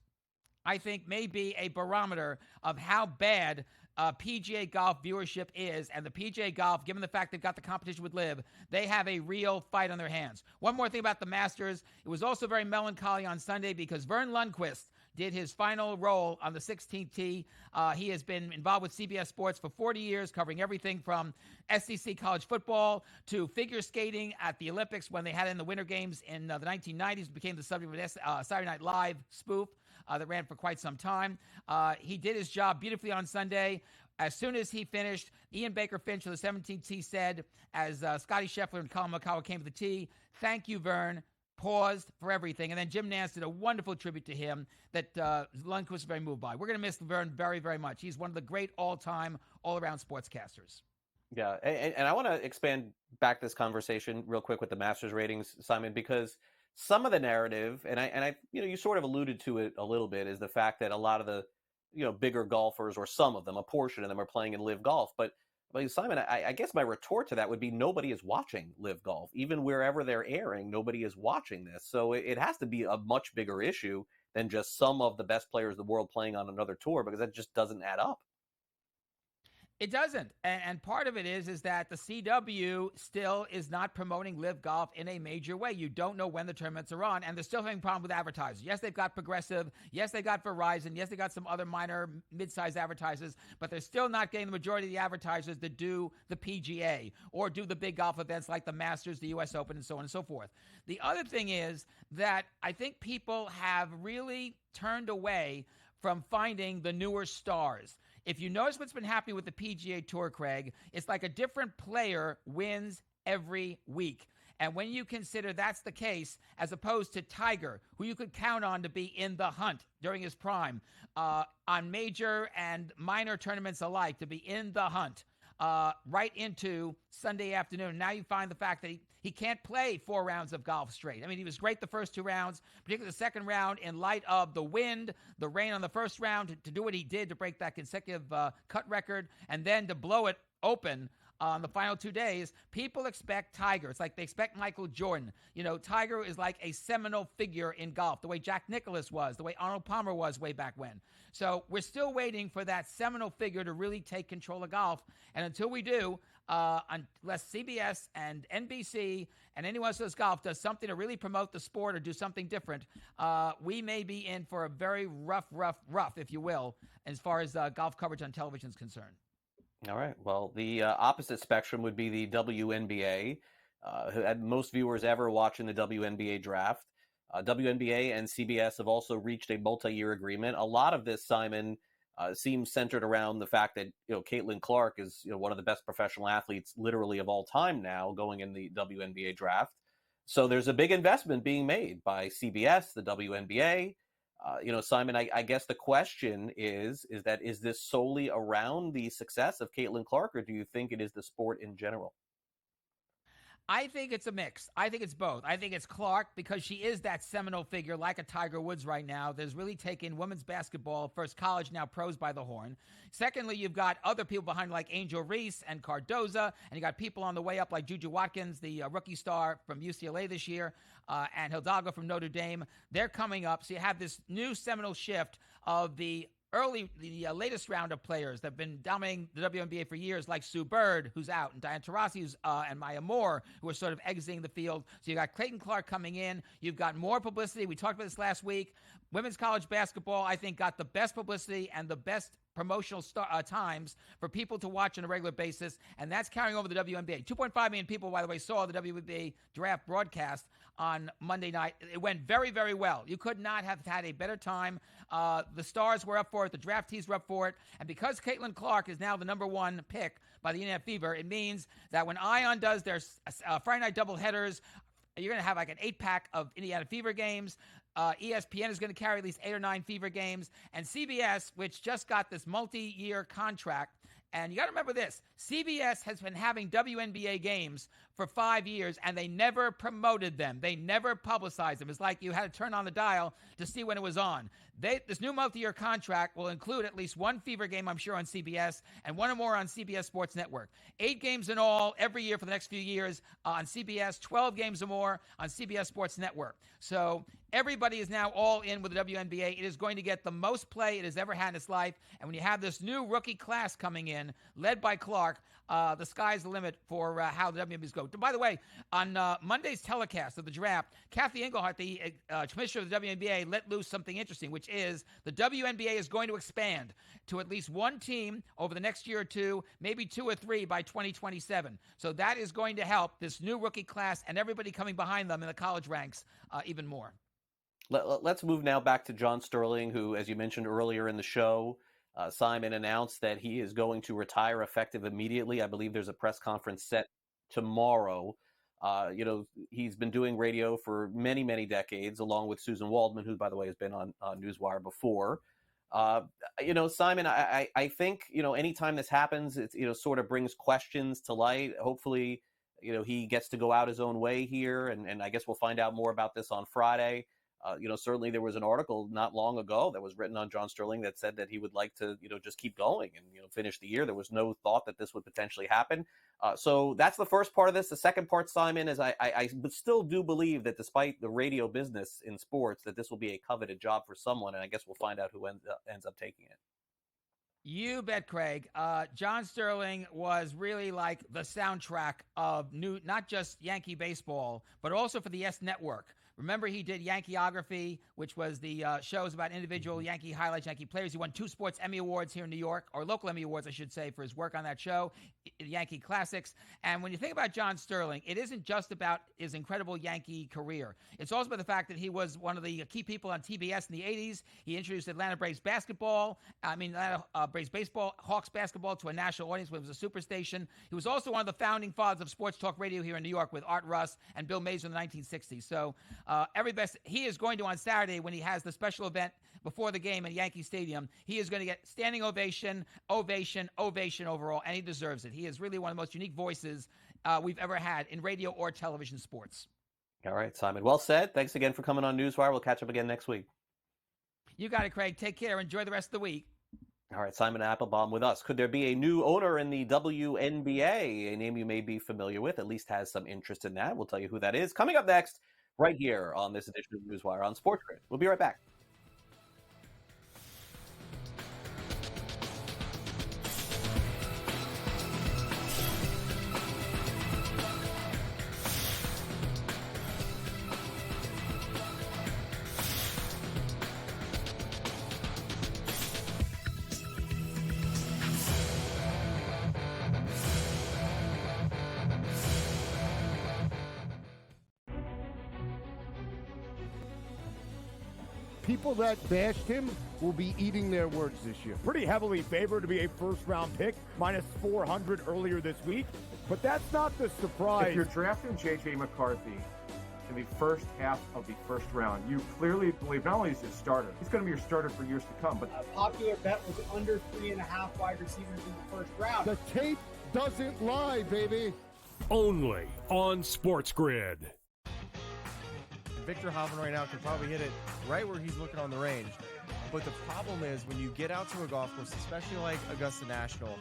I think, may be a barometer of how bad PGA golf viewership is. And the PGA golf, given the fact they've got the competition with LIV, they have a real fight on their hands. One more thing about the Masters. It was also very melancholy on Sunday because Vern Lundquist did his final roll on the 16th tee. He has been involved with CBS Sports for 40 years, covering everything from SEC college football to figure skating at the Olympics when they had it in the Winter Games in the 1990s. Became the subject of a Saturday Night Live spoof that ran for quite some time. He did his job beautifully on Sunday. As soon as he finished, Ian Baker Finch of the 17th tee said, as Scottie Scheffler and Colin McCullough came to the tee, "Thank you, Vern. Paused for everything." And then Jim Nance did a wonderful tribute to him that Lundquist was very moved by. We're going to miss Vern very, very much. He's one of the great all-time, all-around sportscasters. Yeah, and I want to expand back this conversation real quick with the Masters ratings, Simon, because some of the narrative, and I, you sort of alluded to it a little bit, is the fact that a lot of the, bigger golfers, or some of them, a portion of them, are playing in LIV Golf. But Simon, I guess my retort to that would be nobody is watching LIV Golf. Even wherever they're airing, nobody is watching this. So it has to be a much bigger issue than just some of the best players in the world playing on another tour, because that just doesn't add up. It doesn't. And part of it is that the CW still is not promoting LIV Golf in a major way. You don't know when the tournaments are on, and they're still having a problem with advertisers. Yes, they've got Progressive. Yes, they got Verizon. Yes, they got some other minor mid-sized advertisers, but they're still not getting the majority of the advertisers that do the PGA or do the big golf events like the Masters, the U.S. Open, and so on and so forth. The other thing is that I think people have really turned away from finding the newer stars. If you notice what's been happening with the PGA Tour, Craig, it's like a different player wins every week. And when you consider that's the case, as opposed to Tiger, who you could count on to be in the hunt during his prime, on major and minor tournaments alike, to be in the hunt right into Sunday afternoon. Now you find the fact that he can't play 4 rounds of golf straight. I mean, he was great the first 2 rounds, particularly the second round, in light of the wind, the rain on the first round, to do what he did to break that consecutive cut record, and then to blow it open on the final 2 days. People expect Tiger. It's like they expect Michael Jordan. Tiger is like a seminal figure in golf, the way Jack Nicklaus was, the way Arnold Palmer was way back when. So we're still waiting for that seminal figure to really take control of golf. And until we do, unless CBS and NBC and anyone else who does golf does something to really promote the sport or do something different, we may be in for a very rough, if you will, as far as golf coverage on television is concerned. All right. Well, the opposite spectrum would be the WNBA, who had most viewers ever watching the WNBA draft. WNBA and CBS have also reached a multi-year agreement. A lot of this, Simon, seems centered around the fact that Caitlin Clark is one of the best professional athletes literally of all time now, going in the WNBA draft. So there's a big investment being made by CBS, the WNBA. Simon, I guess the question is this solely around the success of Caitlin Clark, or do you think it is the sport in general? I think it's a mix. I think it's both. I think it's Clark because she is that seminal figure like a Tiger Woods right now. There's really taken women's basketball, first college, now pros by the horn. Secondly, you've got other people behind like Angel Reese and Cardoza, and you got people on the way up like Juju Watkins, the rookie star from UCLA this year, and Hidalgo from Notre Dame. They're coming up. So you have this new seminal shift of the latest round of players that have been dominating the WNBA for years, like Sue Bird, who's out, and Diane Taurasi, and Maya Moore, who are sort of exiting the field. So you got Clayton Clark coming in. You've got more publicity. We talked about this last week. Women's college basketball, I think, got the best publicity and the best promotional times for people to watch on a regular basis, and that's carrying over the WNBA. 2.5 million people, by the way, saw the WNBA draft broadcast on Monday night. It went very, very well. You could not have had a better time. The stars were up for it. The draftees were up for it. And because Caitlin Clark is now the number one pick by the Indiana Fever, it means that when Ion does their Friday night doubleheaders, you're going to have like an 8-pack of Indiana Fever games. ESPN is going to carry at least 8 or 9 Fever games. And CBS, which just got this multi-year contract, and you got to remember this, CBS has been having WNBA games for 5 years, and they never promoted them. They never publicized them. It's like you had to turn on the dial to see when it was on. This new multi-year contract will include at least one Fever game, I'm sure, on CBS, and one or more on CBS Sports Network. 8 games in all every year for the next few years on CBS, 12 games or more on CBS Sports Network. So everybody is now all in with the WNBA. It is going to get the most play it has ever had in its life. And when you have this new rookie class coming in, led by Clark, the sky's the limit for how the WNBA's go. By the way, on Monday's telecast of the draft, Kathy Engelhart, the commissioner of the WNBA, let loose something interesting, which is the WNBA is going to expand to at least one team over the next year or two, maybe 2 or 3 by 2027. So that is going to help this new rookie class and everybody coming behind them in the college ranks even more. Let's move now back to John Sterling, who, as you mentioned earlier in the show, Simon announced that he is going to retire effective immediately. I believe there's a press conference set tomorrow. He's been doing radio for many, many decades, along with Susan Waldman, who, by the way, has been on NewsWire before. Simon, I think, anytime this happens, it, sort of brings questions to light. Hopefully, he gets to go out his own way here. And I guess we'll find out more about this on Friday. Certainly there was an article not long ago that was written on John Sterling that said that he would like to, just keep going and, finish the year. There was no thought that this would potentially happen. So that's the first part of this. The second part, Simon, is I still do believe that despite the radio business in sports, that this will be a coveted job for someone. And I guess we'll find out who ends up taking it. You bet, Craig. John Sterling was really like the soundtrack of not just Yankee baseball, but also for the YES Network. Remember, he did Yankeeography, which was the shows about individual Yankee highlights, Yankee players. He won 2 Sports Emmy Awards here in New York, or local Emmy Awards, I should say, for his work on that show, Yankee Classics. And when you think about John Sterling, it isn't just about his incredible Yankee career. It's also about the fact that he was one of the key people on TBS in the 80s. He introduced Atlanta Braves baseball, Hawks basketball to a national audience when it was a superstation. He was also one of the founding fathers of sports talk radio here in New York with Art Russ and Bill Mazer in the 1960s. So he is going to, on Saturday, when he has the special event before the game at Yankee Stadium, he is going to get standing ovation overall, and he deserves it. He is really one of the most unique voices we've ever had in radio or television sports. All right, Simon. Well said. Thanks again for coming on NewsWire. We'll catch up again next week. You got it, Craig. Take care. Enjoy the rest of the week. All right, Simon Applebaum with us. Could there be a new owner in the WNBA? A name you may be familiar with, at least has some interest in that. We'll tell you who that is. Coming up next, right here on this edition of NewsWire on SportsGrid. We'll be right back. People that bashed him will be eating their words this year. Pretty heavily favored to be a first-round pick, minus 400 earlier this week. But that's not the surprise. If you're drafting J.J. McCarthy in the first half of the first round, you clearly believe not only is he a starter, he's going to be your starter for years to come. But a popular bet was under 3.5 wide receivers in the first round. The tape doesn't lie, baby. Only on SportsGrid. Victor Hovland right now can probably hit it right where he's looking on the range. But the problem is when you get out to a golf course, especially like Augusta National,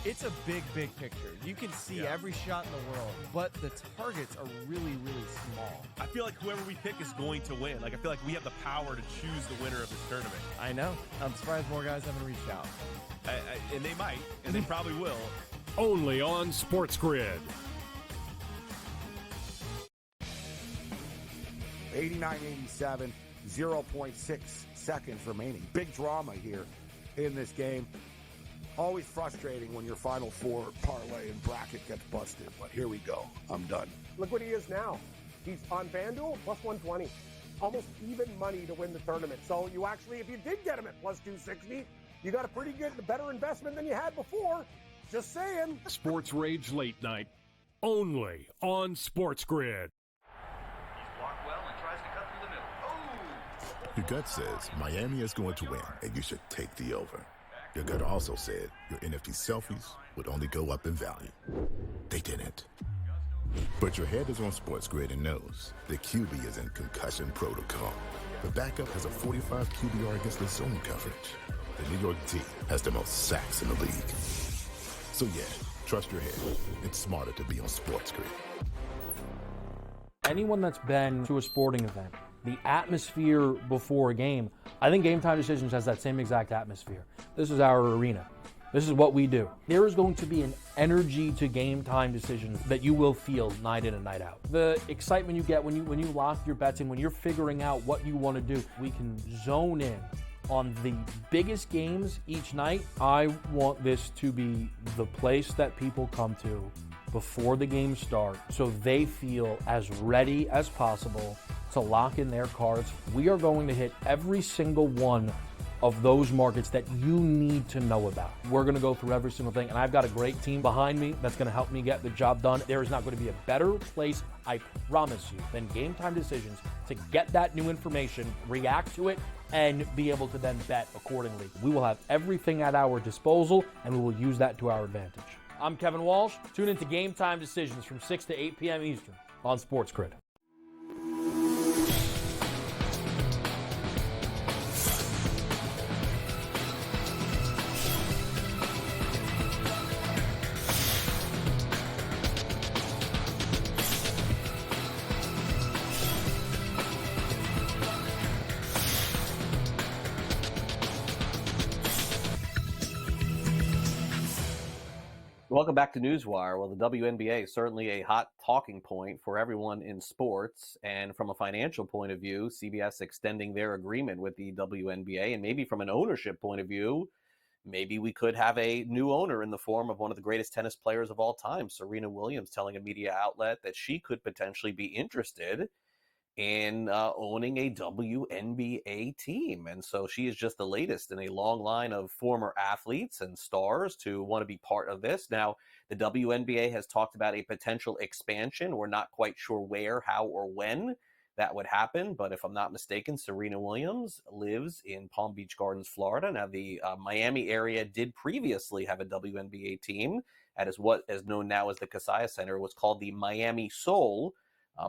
it's a big, big picture. You can see every shot in the world, but the targets are really, really small. I feel like whoever we pick is going to win. Like, I feel like we have the power to choose the winner of this tournament. I know. I'm surprised more guys haven't reached out. And they might, and they probably will. Only on SportsGrid. 89-87, 0.6 seconds remaining. Big drama here in this game. Always frustrating when your Final Four parlay and bracket gets busted, but here we go. I'm done. Look what he is now. He's on FanDuel, plus 120. Almost even money to win the tournament. So you actually, if you did get him at plus 260, you got a pretty good, better investment than you had before. Just saying. Sports Rage Late Night, only on SportsGrid. Your gut says Miami is going to win, and you should take the over. Your gut also said your NFT selfies would only go up in value. They didn't. But your head is on SportsGrid and knows the QB is in concussion protocol. The backup has a 45 QBR against the zone coverage. The New York team has the most sacks in the league. So yeah, trust your head. It's smarter to be on SportsGrid. Anyone that's been to a sporting event, the atmosphere before a game, I think Game Time Decisions has that same exact atmosphere. This is our arena. This is what we do. There is going to be an energy to Game Time Decisions that you will feel night in and night out. The excitement you get when you lock your bets in, when you're figuring out what you want to do, we can zone in on the biggest games each night. I want this to be the place that people come to before the games start so they feel as ready as possible to lock in their cards. We are going to hit every single one of those markets that you need to know about. We're going to go through every single thing, and I've got a great team behind me that's going to help me get the job done. There is not going to be a better place, I promise you, than Game Time Decisions to get that new information, react to it, and be able to then bet accordingly. We will have everything at our disposal, and we will use that to our advantage. I'm Kevin Walsh. Tune into Game Time Decisions from 6 to 8 p.m. Eastern on SportsGrid. Welcome back to NewsWire. Well, the WNBA is certainly a hot talking point for everyone in sports. And from a financial point of view, CBS extending their agreement with the WNBA. And maybe from an ownership point of view, maybe we could have a new owner in the form of one of the greatest tennis players of all time, Serena Williams, telling a media outlet that she could potentially be interested in owning a WNBA team. And so she is just the latest in a long line of former athletes and stars to want to be part of this. Now, the WNBA has talked about a potential expansion. We're not quite sure where, how, or when that would happen. But if I'm not mistaken, Serena Williams lives in Palm Beach Gardens, Florida. Now, the Miami area did previously have a WNBA team. That is what is known now as the Kaseya Center. It was called the Miami Soul.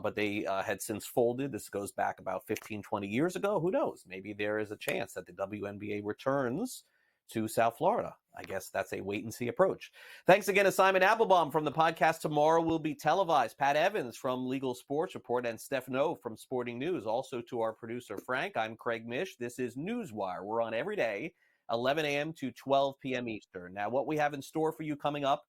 But they had since folded. This goes back about 15, 20 years ago. Who knows? Maybe there is a chance that the WNBA returns to South Florida. I guess that's a wait-and-see approach. Thanks again to Simon Applebaum from the podcast. Tomorrow will be televised. Pat Evans from Legal Sports Report and Steph Noh from Sporting News. Also to our producer, Frank, I'm Craig Mish. This is NewsWire. We're on every day, 11 a.m. to 12 p.m. Eastern. Now, what we have in store for you coming up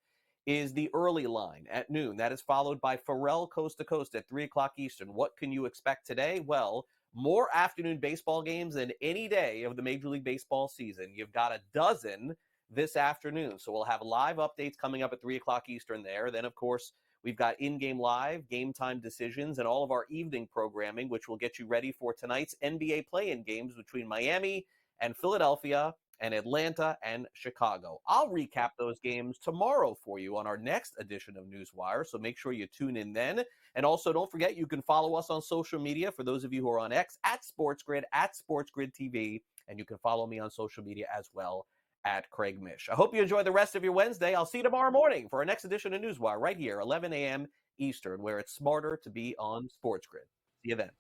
is the early line at noon. That is followed by Pharrell Coast to Coast at 3 o'clock Eastern. What can you expect today? Well, more afternoon baseball games than any day of the Major League Baseball season. You've got a dozen this afternoon. So we'll have live updates coming up at 3 o'clock Eastern there. Then, of course, we've got in-game live, Game Time Decisions, and all of our evening programming, which will get you ready for tonight's NBA play-in games between Miami and Philadelphia and Atlanta and Chicago. I'll recap those games tomorrow for you on our next edition of NewsWire, so make sure you tune in then. And also, don't forget, you can follow us on social media, for those of you who are on X, at SportsGrid, at SportsGrid TV, and you can follow me on social media as well, at Craig Mish. I hope you enjoy the rest of your Wednesday. I'll see you tomorrow morning for our next edition of NewsWire right here, 11 a.m. Eastern, where it's smarter to be on SportsGrid. See you then.